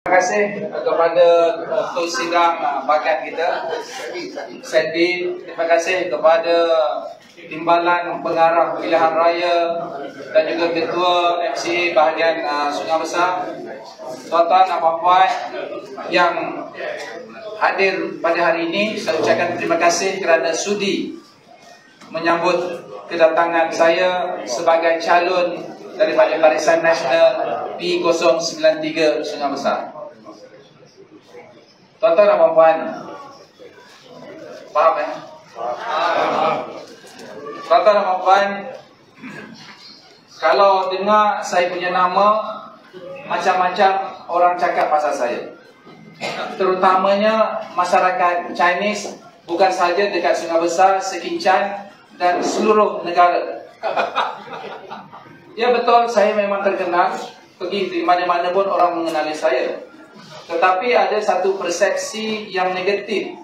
Terima kasih kepada Ketua Sidang Bakat kita, Seddi. Terima kasih kepada Timbalan Pengarah Pilihan Raya dan juga Ketua MCA bahagian Sungai Besar. Tuan-tuan dan puan-puan yang hadir pada hari ini, saya ucapkan terima kasih kerana sudi menyambut kedatangan saya sebagai calon daripada Barisan Nasional P093 Sungai Besar. Tuan-tuan dan puan-puan, faham ya? Tuan-tuan dan puan-puan, kalau dengar saya punya nama, macam-macam orang cakap pasal saya. Terutamanya masyarakat Chinese, bukan sahaja dekat Sungai Besar, Sekincan dan seluruh negara. Ya betul, saya memang terkenal. Pergi di mana-mana pun orang mengenali saya. Tetapi ada satu persepsi yang negatif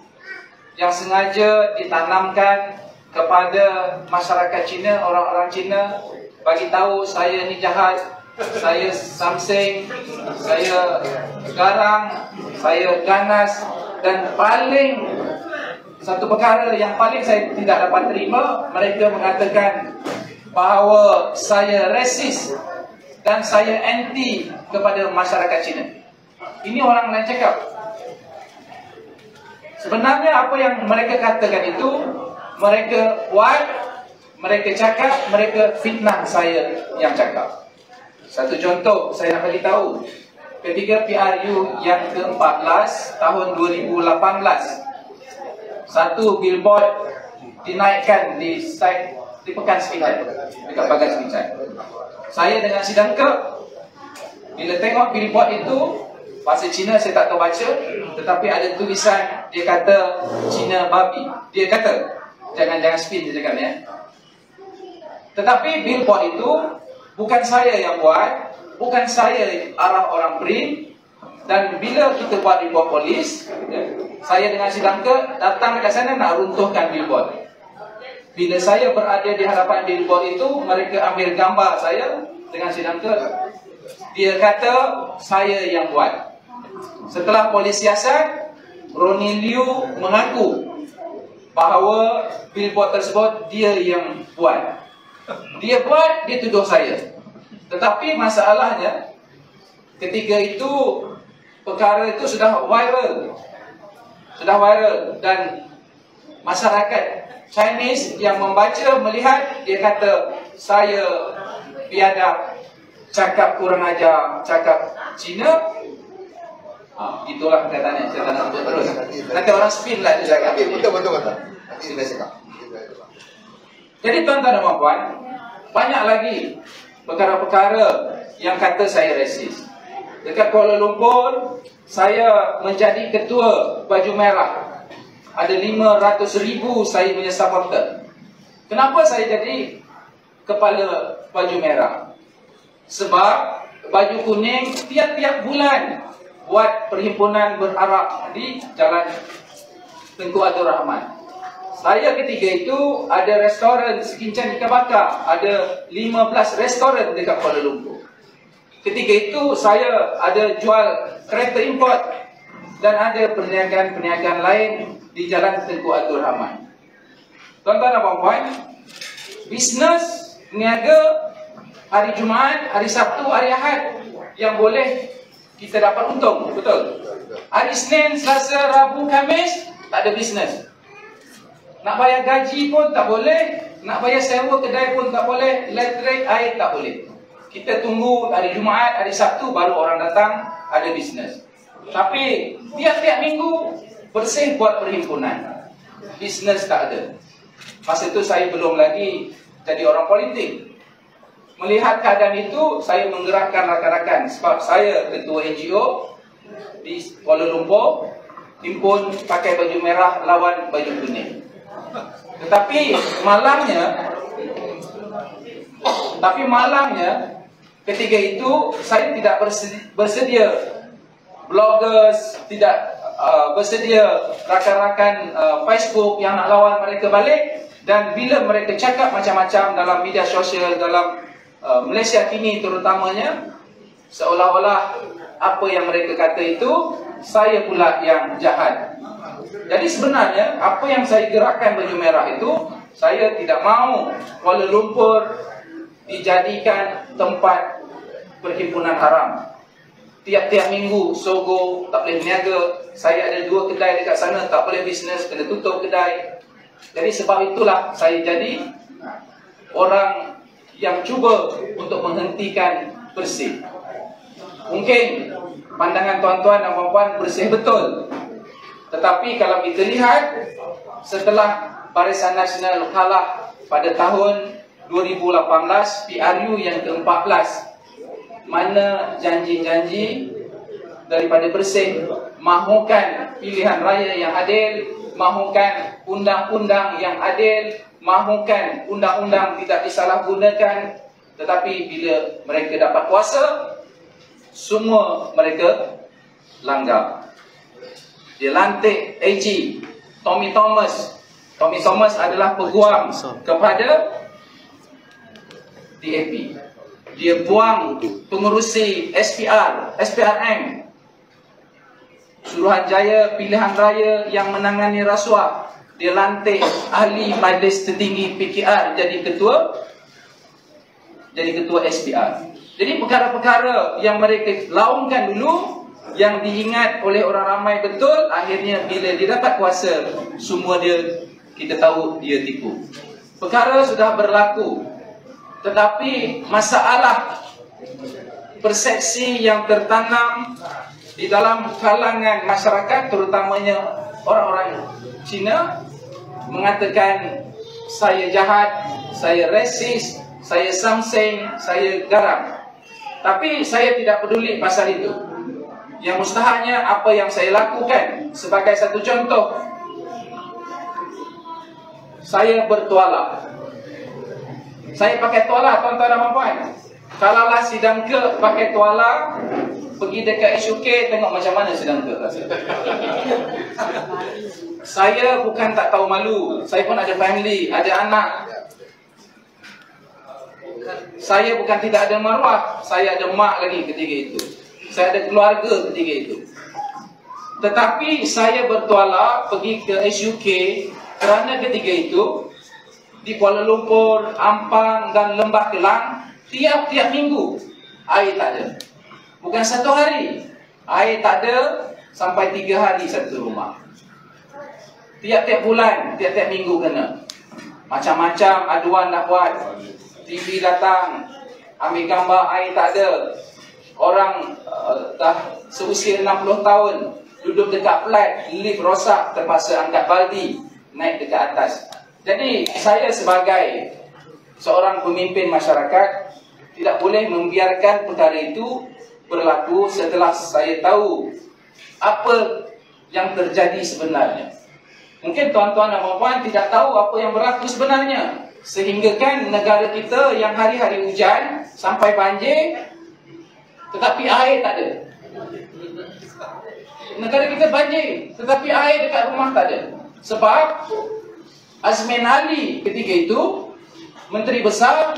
yang sengaja ditanamkan kepada masyarakat Cina, orang-orang Cina, bagi tahu saya ni jahat, saya samseng, saya garang, saya ganas, dan paling satu perkara yang paling saya tidak dapat terima, mereka mengatakan bahawa saya resis dan saya anti kepada masyarakat Cina. Ini orang lain cakap. Sebenarnya apa yang mereka katakan itu, mereka buat, mereka cakap, mereka fitnah saya yang cakap. Satu contoh saya nak bagi tahu. Ketika PRU yang ke-14 tahun 2018, satu billboard dinaikkan di site di Pekan Sekitar, dekat Pagar Sekitar. Saya dengan sidang ke, bila tengok billboard itu, bahasa Cina saya tak tahu baca, tetapi ada tulisan, dia kata Cina babi. Dia kata, jangan spin dia cakap ya. Tetapi billboard itu bukan saya yang buat, bukan saya arah orang print. Dan bila kita buat report polis, saya dengan sidang ke datang ke sana nak runtuhkan billboard. Bila saya berada di hadapan billboard itu, mereka ambil gambar saya dengan sidang ke. Dia kata saya yang buat. Setelah polis siasat, Ronnie Liu mengaku bahawa billboard tersebut dia yang buat. Dia buat, dia tuduh saya. Tetapi masalahnya, ketika itu perkara itu sudah viral. Dan masyarakat Chinese yang membaca, melihat, dia kata saya biadab, cakap kurang ajar, cakap Cina. Itulah perkataannya, saya tak nak sebut terus. Nanti orang spin lah dia cakap. Betul. Nanti saya cakap. Jadi tuan-tuan dan puan-puan, banyak lagi perkara-perkara yang kata saya resis. Dekat Kuala Lumpur, saya menjadi ketua Baju Merah. Ada 500,000 saya punya supporter. Kenapa saya jadi kepala Baju Merah? Sebab Baju Kuning tiap-tiap bulan buat perhimpunan berarak di Jalan Tengku Abdul Rahman. Saya ketika itu ada restoran Sekincan Ikan Bakar, ada 15 restoran dekat Kuala Lumpur. Ketika itu saya ada jual kereta import dan ada perniagaan lain di Jalan Tengku Abdul Rahman. Tuan-tuan dan puan-puan, bisnes niaga hari Jumaat, hari Sabtu, hari Ahad yang boleh kita dapat untung, betul? Hari Isnin, Selasa, Rabu, Khamis tak ada bisnes. Nak bayar gaji pun tak boleh, nak bayar sewa kedai pun tak boleh, elektrik, air tak boleh. Kita tunggu hari Jumaat, hari Sabtu baru orang datang, ada bisnes. Tapi tiap-tiap minggu bersih buat perhimpunan. Bisnes tak ada. Masa itu saya belum lagi jadi orang politik. Melihat keadaan itu, saya menggerakkan rakan-rakan. Sebab saya ketua NGO di Kuala Lumpur, himpun pakai baju merah lawan baju kuning. Tetapi malangnya, ketika itu saya tidak bersedia bloggers, tidak bersedia rakan-rakan Facebook yang nak lawan mereka balik. Dan bila mereka cakap macam-macam dalam media sosial, dalam Malaysia kini terutamanya, seolah-olah apa yang mereka kata itu, saya pula yang jahat. Jadi sebenarnya apa yang saya gerakkan baju merah itu, saya tidak mahu Kuala Lumpur dijadikan tempat perhimpunan haram. Tiap-tiap minggu Sogo tak boleh berniaga. Saya ada 2 kedai dekat sana, tak boleh bisnes, kena tutup kedai. Jadi sebab itulah saya jadi orang yang cuba untuk menghentikan Persib. Mungkin pandangan tuan-tuan dan puan-puan Persib betul. Tetapi kalau kita lihat setelah Barisan Nasional kalah pada tahun 2018 PRU yang ke-14, mana janji-janji daripada Persib mahukan pilihan raya yang adil, mahukan undang-undang yang adil, mahukan undang-undang tidak disalahgunakan. Tetapi bila mereka dapat kuasa, semua mereka langgar. Dia lantik AG Tommy Thomas. Tommy Thomas adalah peguam kepada DAP. Dia buang pengurusi SPRM, Suruhanjaya Pilihan Raya yang menangani rasuah. Dia lantik ahli majlis tertinggi PKR jadi ketua SPR. Jadi perkara-perkara yang mereka laungkan dulu, yang diingat oleh orang ramai betul, akhirnya bila dia dapat kuasa, semua kita tahu dia tipu. Perkara sudah berlaku, tetapi masalah persepsi yang tertanam di dalam kalangan masyarakat, terutamanya orang-orang Cina, mengatakan saya jahat, saya resis, saya samseng, saya garam. Tapi saya tidak peduli pasal itu. Yang mustahaknya apa yang saya lakukan. Sebagai satu contoh, saya bertuala. Saya pakai tuala, tuan-tuan dan puan-puan. Kalaulah sidang ke pakai tuala, pergi dekat SUK, tengok macam mana sidang ke rasa. Saya bukan tak tahu malu. Saya pun ada family, ada anak. Saya bukan tidak ada maruah. Saya ada mak lagi ketika itu. Saya ada keluarga ketika itu. Tetapi saya bertuala pergi ke SUK kerana ketika itu di Kuala Lumpur, Ampang dan Lembah Kelang, tiap-tiap minggu air tak ada. Bukan satu hari, air tak ada sampai 3 hari satu rumah. Tiap-tiap bulan, tiap-tiap minggu kena. Macam-macam aduan nak buat. TV datang, ambil gambar air tak ada. Orang dah seusia 60 tahun duduk dekat flat, lift rosak, terpaksa angkat baldi naik dekat atas. Jadi saya sebagai seorang pemimpin masyarakat tidak boleh membiarkan perkara itu berlaku setelah saya tahu apa yang terjadi sebenarnya. Mungkin tuan-tuan dan puan-puan tidak tahu apa yang berlaku sebenarnya. Sehingga kan negara kita yang hari-hari hujan sampai banjir, tetapi air tak ada. Negara kita banjir, tetapi air dekat rumah tak ada. Sebab Azmin Ali ketika itu, Menteri Besar,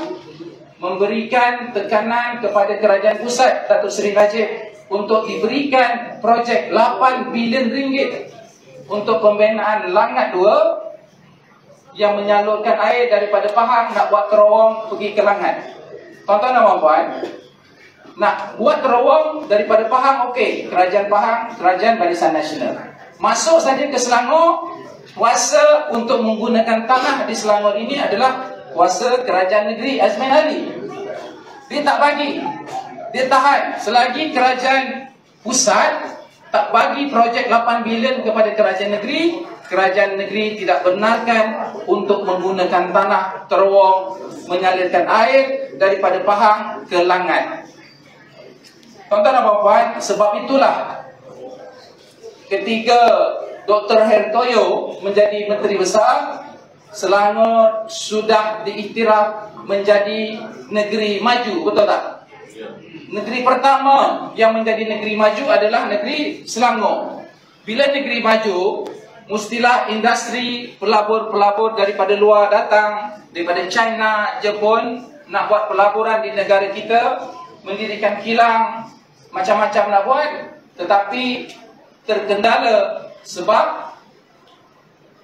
memberikan tekanan kepada Kerajaan Pusat Datuk Seri Najib untuk diberikan projek 8 bilion ringgit untuk pembinaan Langat 2 yang menyalurkan air daripada Pahang nak buat terowong pergi ke Langat. Tuan-tuan dan puan-puan, nak buat terowong daripada Pahang, okey, Kerajaan Pahang, Kerajaan Barisan Nasional. Masuk saja ke Selangor, kuasa untuk menggunakan tanah di Selangor ini adalah kuasa Kerajaan Negeri Azmin Ali. Dia tak bagi, dia tahan selagi Kerajaan Pusat tak bagi projek 8 bilion kepada Kerajaan Negeri tidak benarkan untuk menggunakan tanah terowong menyalurkan air daripada Pahang ke Langat. Tuan-tuan dan puan-puan, sebab itulah ketika Dr. Hertoyo menjadi Menteri Besar, Selangor sudah diiktiraf menjadi negeri maju, betul tak? Negeri pertama yang menjadi negeri maju adalah negeri Selangor. Bila negeri maju, mestilah industri pelabur-pelabur daripada luar datang, daripada China, Jepun, nak buat pelaburan di negara kita, mendirikan kilang, macam-macam nak buat, tetapi terkendala sebab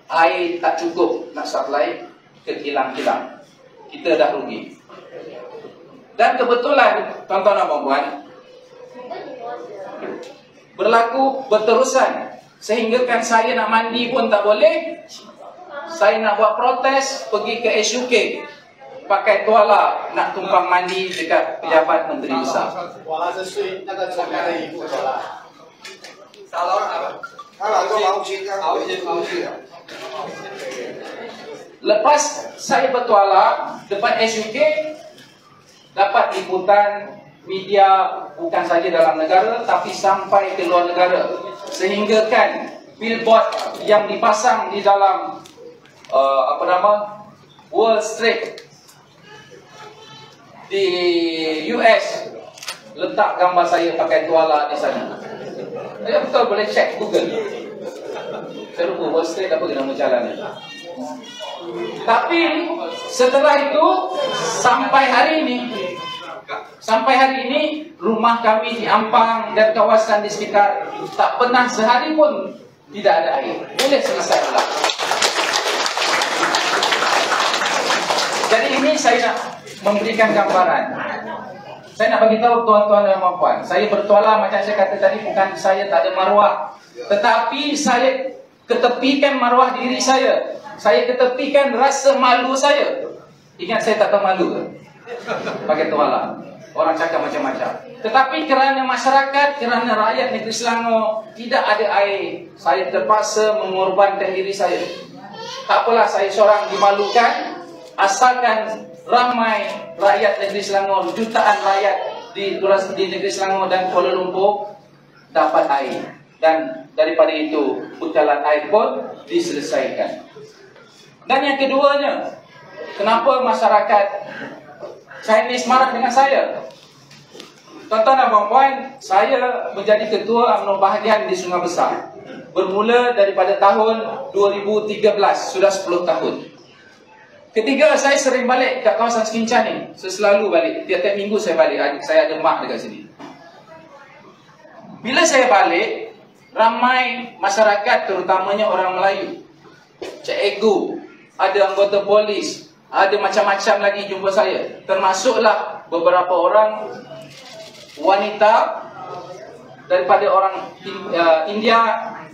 air tak cukup nak supply ke kilang-kilang. Kita dah rugi. Dan kebetulan tuan-tuan dan puan-puan, berlaku berterusan sehingga kan saya nak mandi pun tak boleh. Saya nak buat protes, pergi ke SUK, pakai tuala nak tumpang mandi dekat pejabat menteri besar. Lepas saya bertuala depan SUK, dapat liputan media bukan saja dalam negara tapi sampai ke luar negara, sehingga kan billboard yang dipasang di dalam Wall Street di US letak gambar saya pakai tuala di sana. Saya betul boleh cek Google. Saya lupa Wall Street apa nama jalan ni. Tapi setelah itu sampai hari ini rumah kami di Ampang dan kawasan di sekitar tak pernah sehari pun tidak ada air. Boleh selesai pula. Jadi ini saya nak memberikan gambaran. Saya nak bagi tahu tuan-tuan dan puan-puan, saya bertuala macam saya kata tadi, bukan saya tak ada maruah, tetapi saya ketepikan maruah diri saya. Saya ketepikan rasa malu saya. Ingat saya tak tahu malu pakai tuala. Orang cakap macam-macam. Tetapi kerana masyarakat, kerana rakyat negeri Selangor tidak ada air, saya terpaksa mengorbankan diri saya. Tak apalah, saya seorang dimalukan, asalkan ramai rakyat negeri Selangor, jutaan rakyat di negeri Selangor dan Kuala Lumpur dapat air. Dan daripada itu, bekalan air pun diselesaikan. Dan yang keduanya, kenapa masyarakat Chinese marah dengan saya? Tuan-tuan dan puan-puan, saya menjadi ketua UMNO Bahagian di Sungai Besar bermula daripada tahun 2013, sudah 10 tahun. Ketiga, saya sering balik kat kawasan Sekincan ni. Saya selalu balik, tiap-tiap minggu saya balik. Saya ada mak dekat sini. Bila saya balik, ramai masyarakat, terutamanya orang Melayu, cikgu, ada anggota polis, ada macam-macam lagi jumpa saya. Termasuklah beberapa orang wanita daripada orang India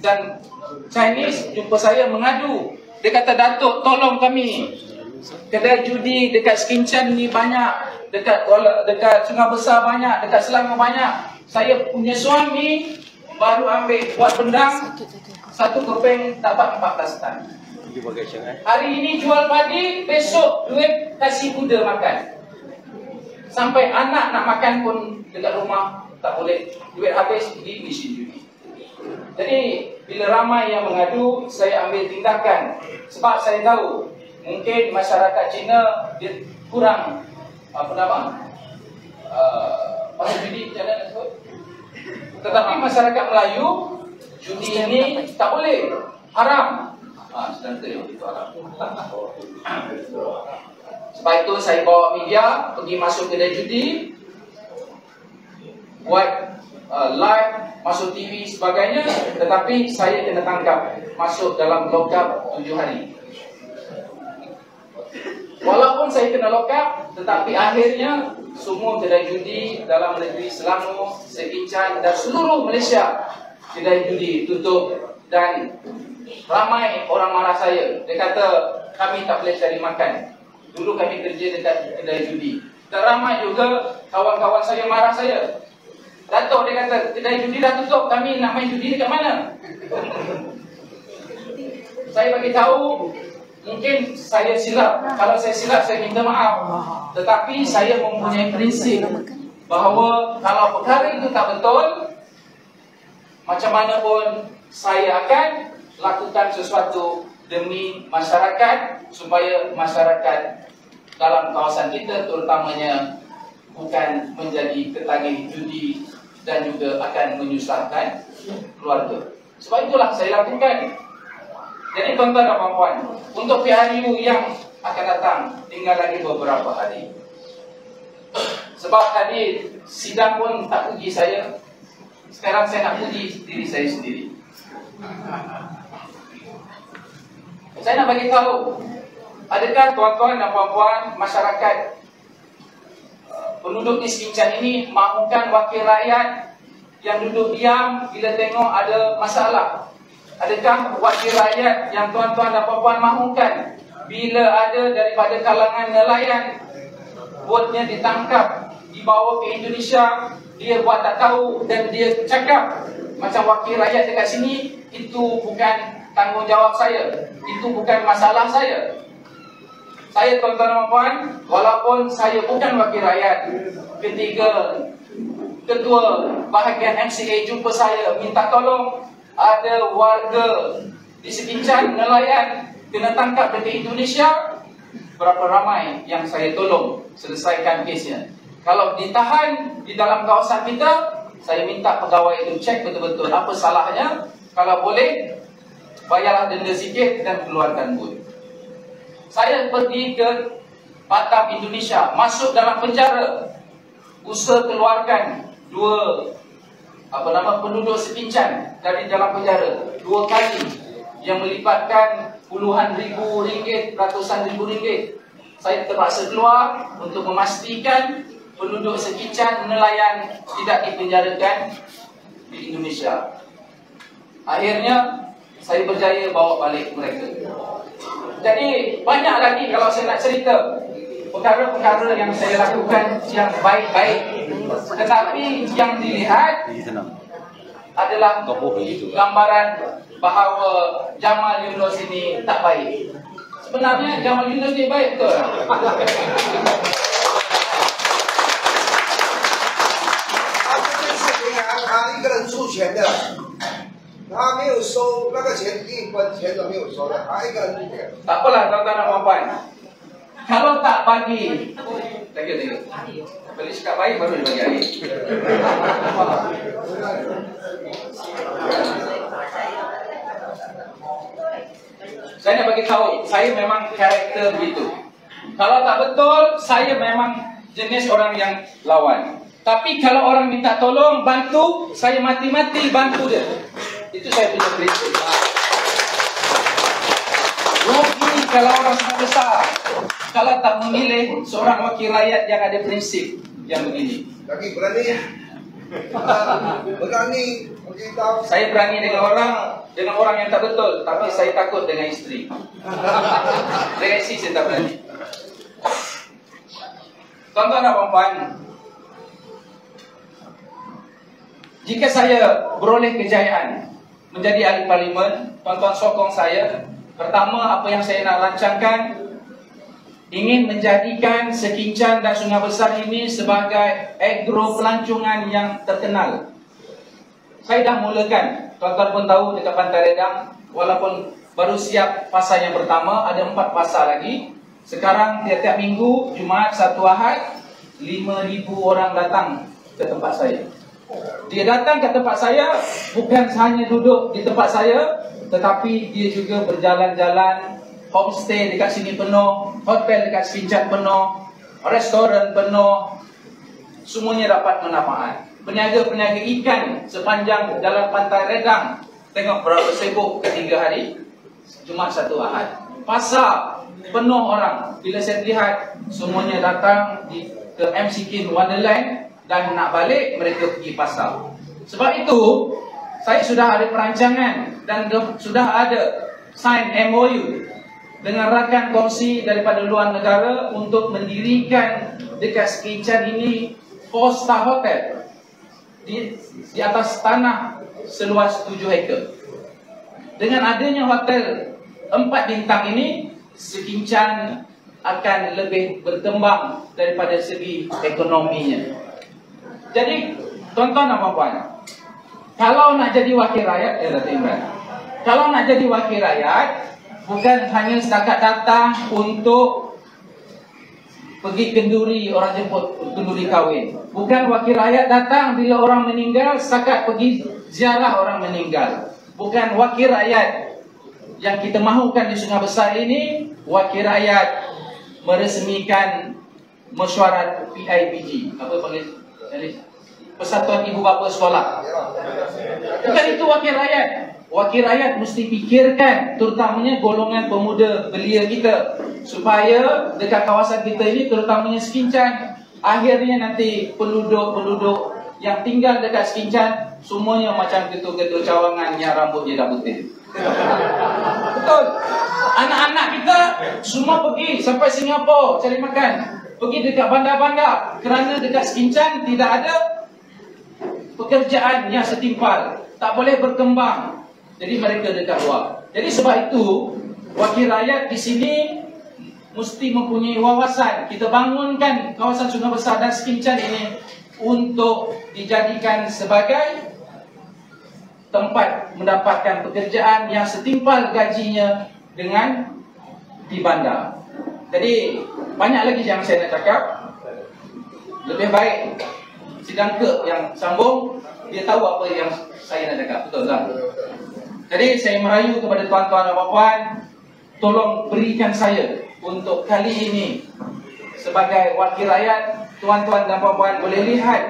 dan Chinese jumpa saya mengadu. Dia kata, "Datuk, tolong kami. Kedai judi dekat Sekincan ni banyak, dekat Sungai Besar banyak, dekat Selangor banyak. Saya punya suami baru ambil buat bendang, satu keping dapat 14 tan. Hari ini jual padi, besok duit kasih kuda makan. Sampai anak nak makan pun dekat rumah tak boleh, duit habis di mesin judi." Jadi bila ramai yang mengadu, saya ambil tindakan. Sebab saya tahu mungkin masyarakat Cina dia kurang pasal judi macam mana sebut. Tetapi masyarakat Melayu, judi ini tak boleh, haram. Sedangkan itu haram. Sebab itu saya bawa media pergi masuk kedai judi, buat live, masuk TV sebagainya, tetapi saya kena tangkap, masuk dalam lock-up 7 hari. Walaupun saya kena lock-up, tetapi akhirnya semua kedai judi dalam negeri Selangor, Sekincan dan seluruh Malaysia, kedai judi tutup. Dan ramai orang marah saya. Dia kata, kami tak boleh cari makan. Dulu kami kerja dekat kedai judi. Dan ramai juga kawan-kawan saya marah saya. Datuk, dia kata, kedai judi dah tutup, kami nak main judi dekat mana? Saya bagi tahu, mungkin saya silap. Kalau saya silap, saya minta maaf. Tetapi saya mempunyai prinsip bahawa kalau perkara itu tak betul, macam mana pun saya akan lakukan sesuatu demi masyarakat, supaya masyarakat dalam kawasan kita terutamanya bukan menjadi ketagih judi dan juga akan menyusahkan keluarga. Sebab itulah saya lakukan. Jadi tuan-tuan dan puan-puan, untuk PRU yang akan datang tinggal lagi beberapa hari. Sebab tadi sidang pun tak puji saya. Sekarang saya nak puji diri saya sendiri. Saya nak bagi tahu, adakah tuan-tuan dan puan-puan masyarakat penduduk di Sekincan ini mahukan wakil rakyat yang duduk diam bila tengok ada masalah? Adakah wakil rakyat yang tuan-tuan dan puan-puan mahukan bila ada daripada kalangan nelayan botnya ditangkap, dibawa ke Indonesia, dia buat tak tahu dan dia cakap macam wakil rakyat dekat sini, itu bukan tanggungjawab saya, itu bukan masalah saya. Saya, tuan-tuan dan puan, walaupun saya bukan wakil rakyat, ketika ketua bahagian MCA jumpa saya minta tolong, ada warga di Sekincan nelayan kena tangkap dekat Indonesia, berapa ramai yang saya tolong selesaikan kesnya. Kalau ditahan di dalam kawasan kita, saya minta pegawai itu cek betul-betul apa salahnya. Kalau boleh, bayarlah denda sikit dan keluarkan bot. Saya pergi ke Batam, Indonesia, masuk dalam penjara, usaha keluarkan penduduk Sekincan dari dalam penjara 2 kali, yang melibatkan puluhan ribu ringgit, ratusan ribu ringgit. Saya terpaksa keluar untuk memastikan penduduk Sekincan nelayan tidak dipenjarakan di Indonesia. Akhirnya saya berjaya bawa balik mereka. Jadi banyak lagi kalau saya nak cerita perkara-perkara yang saya lakukan yang baik-baik, tetapi yang dilihat adalah gambaran bahawa Jamal Yunus ini tak baik. Sebenarnya Jamal Yunus ni baik betul. 他一个人出钱的，他没有收那个钱，一分钱都没有收的，他一个人出钱。Tak apalah tuan-tuan dan puan-puan. Kalau tak bagi, thank you. Beli sikap baik baru dia bagi air. Saya nak bagi tahu, saya memang karakter begitu. Kalau tak betul, saya memang jenis orang yang lawan. Tapi kalau orang minta tolong, bantu, saya mati-mati bantu dia. Itu saya punya prinsip. Rugi kalau orang sangat besar, kalau tak memilih seorang wakil rakyat yang ada prinsip yang begini. Lagi berani, berani beritahu. Saya berani dengan orang yang tak betul, tapi saya takut dengan isteri. Dengan isteri saya tak berani. Tuan-tuan dan puan-puan, jika saya beroleh kejayaan menjadi ahli parlimen, tuan-tuan sokong saya. Pertama, apa yang saya nak rancangkan, ingin menjadikan Sekincan dan Sungai Besar ini sebagai agro pelancongan yang terkenal. Saya dah mulakan, tuan-tuan pun tahu dekat Pantai Redang, walaupun baru siap fasa yang pertama, ada 4 fasa lagi. Sekarang tiap-tiap minggu, Jumaat, Sabtu, Ahad, 5,000 orang datang ke tempat saya. Dia datang ke tempat saya bukan hanya duduk di tempat saya, tetapi dia juga berjalan-jalan. Homestay dekat sini penuh, hotel dekat Sekincan penuh, restoran penuh, semuanya dapat manfaat. Peniaga-peniaga ikan sepanjang jalan Pantai Redang, tengok berapa sibuk ketiga hari, Jumaat, Sabtu, Ahad. Pasar penuh orang. Bila saya lihat semuanya datang ke MCK Wonderland dan nak balik, mereka pergi pasar. Sebab itu saya sudah ada perancangan dan sudah ada sign MOU dengan rakan kongsi daripada luar negara untuk mendirikan dekat Sekincan ini 4-star hotel di atas tanah seluas 7 hektar. Dengan adanya hotel 4 bintang ini, Sekincan akan lebih berkembang daripada segi ekonominya. Jadi, tuan-tuan dan puan-puan, kalau nak jadi wakil rakyat, kalau nak jadi wakil rakyat, bukan hanya setakat datang untuk pergi kenduri, orang jemput kenduri kahwin. Bukan wakil rakyat datang bila orang meninggal, setakat pergi ziarah orang meninggal. Bukan wakil rakyat yang kita mahukan di Sungai Besar ini, wakil rakyat meresmikan mesyuarat PIBG, apa panggil? Persatuan Ibu Bapa Sekolah. Bukan itu wakil rakyat. Wakil rakyat mesti fikirkan terutamanya golongan pemuda belia kita, supaya dekat kawasan kita ini terutamanya Sekincan, akhirnya nanti penduduk-penduduk yang tinggal dekat Sekincan semuanya macam ketua-ketua cawangan yang rambutnya dah putih. Betul. Anak-anak kita semua pergi sampai Singapura cari makan, pergi dekat bandar-bandar, kerana dekat Sekincan tidak ada pekerjaan yang setimpal, tak boleh berkembang. Jadi mereka dekat luar. Jadi sebab itu wakil rakyat di sini mesti mempunyai wawasan. Kita bangunkan kawasan Sungai Besar dan Sekincan ini untuk dijadikan sebagai tempat mendapatkan pekerjaan yang setimpal gajinya dengan di bandar. Jadi banyak lagi yang saya nak cakap. Lebih baik sidang ke yang sambung, dia tahu apa yang saya nak cakap. Betul tak? Jadi saya merayu kepada tuan-tuan dan puan-puan, tolong berikan saya untuk kali ini sebagai wakil rakyat. Tuan-tuan dan puan-puan boleh lihat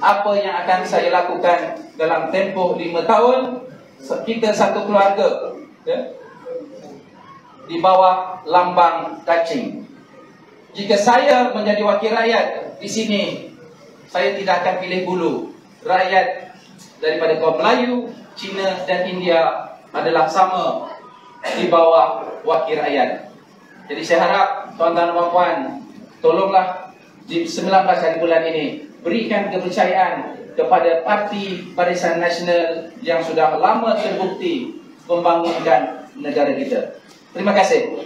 apa yang akan saya lakukan dalam tempoh 5 tahun. Kita satu keluarga, ya, di bawah lambang Kacing. Jika saya menjadi wakil rakyat di sini, saya tidak akan pilih bulu. Rakyat daripada kaum Melayu, Cina dan India adalah sama di bawah wakil rakyat. Jadi saya harap tuan-tuan dan puan, tolonglah di 19 hari bulan ini berikan kepercayaan kepada Parti Barisan Nasional yang sudah lama terbukti membangunkan negara kita. Terima kasih.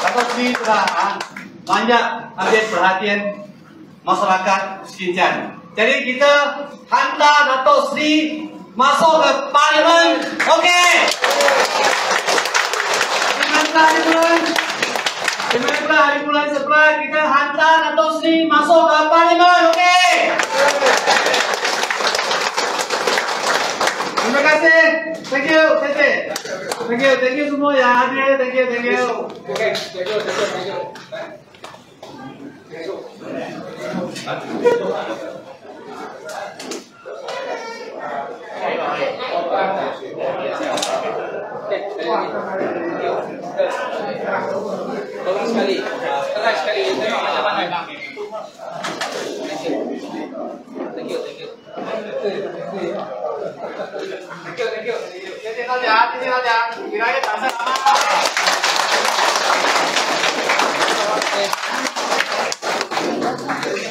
Datuk Sri sudah banyak ambil perhatian masyarakat Sekincan. Jadi kita hantar Datuk Sri masuk ke Parlimen. Okey. Hari bulan sebelah kita hantar Datuk Sri masuk ke Parlimen. Okey. Terima kasih. Thank you. Thank you semua yang hadir. Thank you. Okay, thank you. Tolong sekali, keras sekali tengok macam mana. Thank you.谢谢大家，给大家掌声好吗？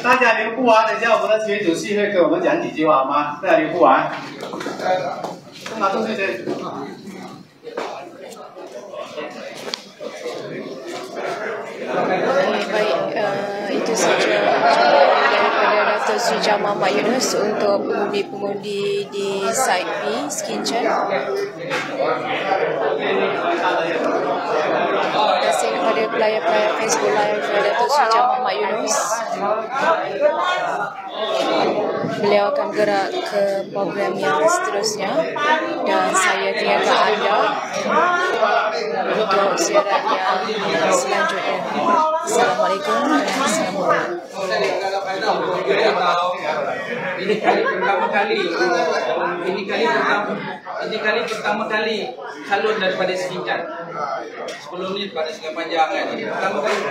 大家留步啊！等一下我们的群主席会给我们讲几句话好吗？大家留步啊！拿东西先。Itu saja daripada Datuk Sri Jamal Mak Yunus untuk pengundi-pengundi di Site B, Sekincan. Terima kasih kepada pelayar-pelayar Facebook Live Datuk Sri Jamal Mak Yunus. Beliau akan gerak ke program yang seterusnya dan saya tinggalkan anda untuk siaran yang selanjutnya. Assalamualaikum warahmatullahi wabarakatuh. Ini kali pertama kali calon daripada Sekincan. Sebelum ni daripada Sungai Panjang kan. Pertama kali.